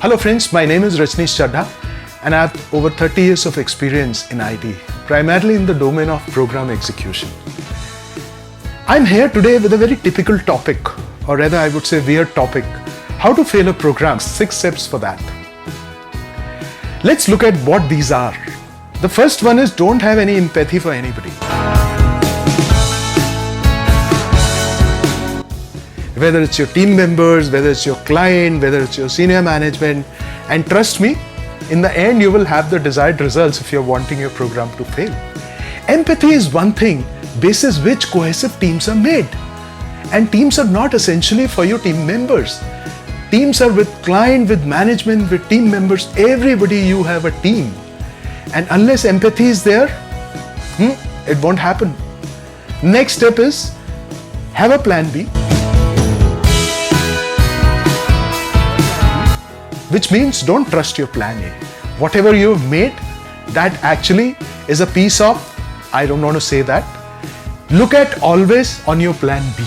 Hello friends, my name is Rajneesh Chadha and I have over 30 years of experience in IT, primarily in the domain of program execution. I'm here today with a very typical topic, or rather I would say weird topic, how to fail a program, 6 steps for that. Let's look at what these are. The first one is don't have any empathy for anybody. Whether it's your team members, whether it's your client, whether it's your senior management, and trust me, in the end you will have the desired results if you're wanting your program to fail. Empathy is one thing basis which cohesive teams are made. And teams are not essentially for your team members. Teams are with client, with management, with team members, everybody you have a team. And unless empathy is there, it won't happen. Next step is have a plan B. Which means don't trust your plan A. Whatever you've made, that actually is a piece of, I don't want to say that. Look at always on your plan B.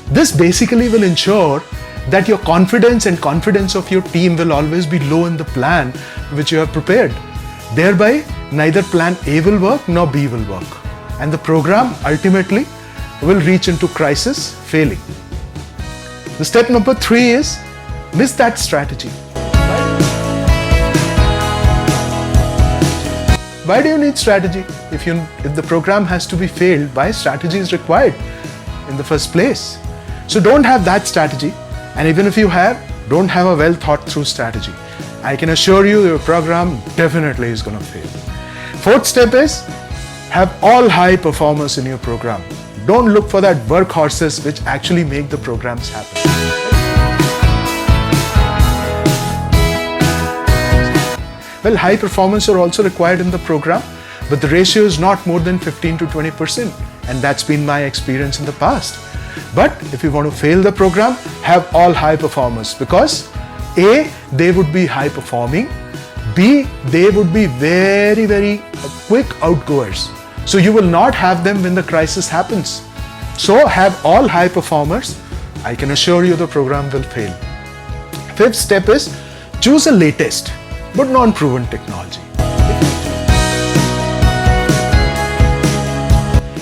This basically will ensure that your confidence and confidence of your team will always be low in the plan which you have prepared. Thereby, neither plan A will work nor B will work. And the program ultimately will reach into crisis, failing. The step number 3 is miss that strategy. Why do you need strategy? If the program has to be failed, why strategy is required in the first place? So don't have that strategy, and even if you have, don't have a well thought through strategy. I can assure you your program definitely is going to fail. 4th step is have all high performers in your program. Don't look for that workhorses which actually make the programs happen. Well, high performance are also required in the program, but the ratio is not more than 15 to 20%, and that's been my experience in the past. But if you want to fail the program, have all high performers, because A, they would be high performing, B, they would be very, very quick outgoers. So you will not have them when the crisis happens. So have all high performers. I can assure you the program will fail. 5th step is choose the latest but non-proven technology.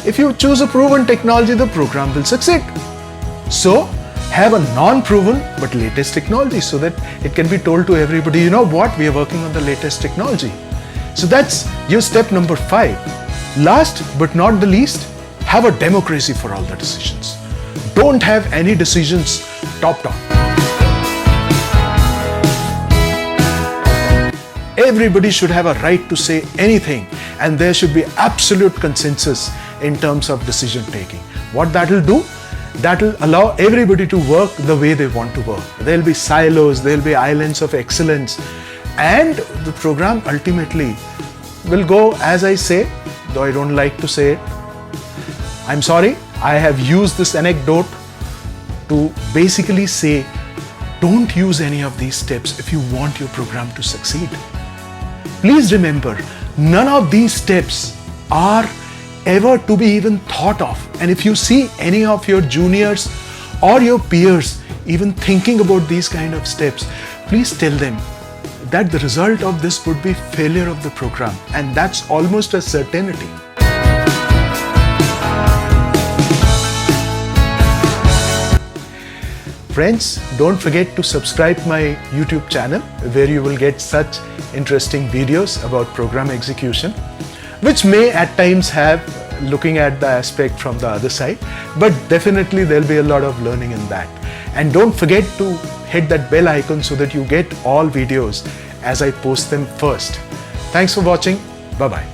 If you choose a proven technology, the program will succeed. So have a non-proven but latest technology so that it can be told to everybody, you know what, we are working on the latest technology. So that's your step number 5. Last but not the least, have a democracy for all the decisions. Don't have any decisions top-down. Everybody should have a right to say anything, and there should be absolute consensus in terms of decision taking. What that will do? That will allow everybody to work the way they want to work. There will be silos, there will be islands of excellence, and the program ultimately will go, as I say, though I don't like to say it. I'm sorry, I have used this anecdote to basically say, don't use any of these steps if you want your program to succeed. Please remember, none of these steps are ever to be even thought of. And if you see any of your juniors or your peers even thinking about these kind of steps, please tell them that the result of this would be failure of the program, and that's almost a certainty. Friends, don't forget to subscribe my YouTube channel where you will get such interesting videos about program execution, which may at times have looking at the aspect from the other side, but definitely there'll be a lot of learning in that. And don't forget to hit that bell icon so that you get all videos as I post them first. Thanks for watching. Bye-bye.